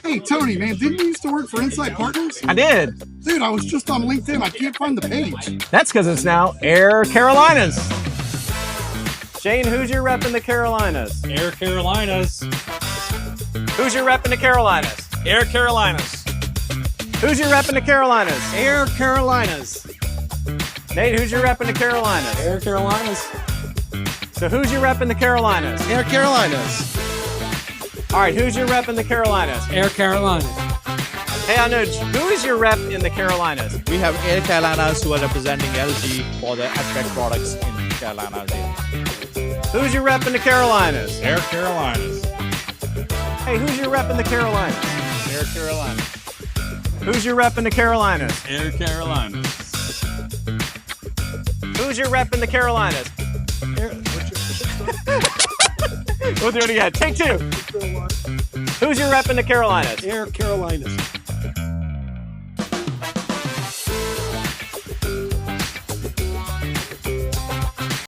Hey, Tony, man, didn't you used to work for Inside Partners? I did. Dude, I was just on LinkedIn. I can't find the page. That's because it's now Air Carolinas. Shane, who's your rep in the Carolinas? Air Carolinas. Who's your rep in the Carolinas? Air Carolinas. Who's your rep in the Carolinas? Air Carolinas. Nate, who's your rep in the Carolinas? Air Carolinas. So who's your rep in the Carolinas? Air Carolinas. All right, who's your rep in the Carolinas? Air Carolinas. Hey, Anuj, who is your rep in the Carolinas? We have Air Carolinas who are representing LG for the HVAC products in Carolinas. Who's your rep in the Carolinas? Air Carolinas. Hey, who's your rep in the Carolinas? Air Carolinas. Who's your rep in the Carolinas? Air Carolinas. Who's your rep in the Carolinas? We'll do it again. Take two. Who's your rep in the Carolinas? Air Carolinas.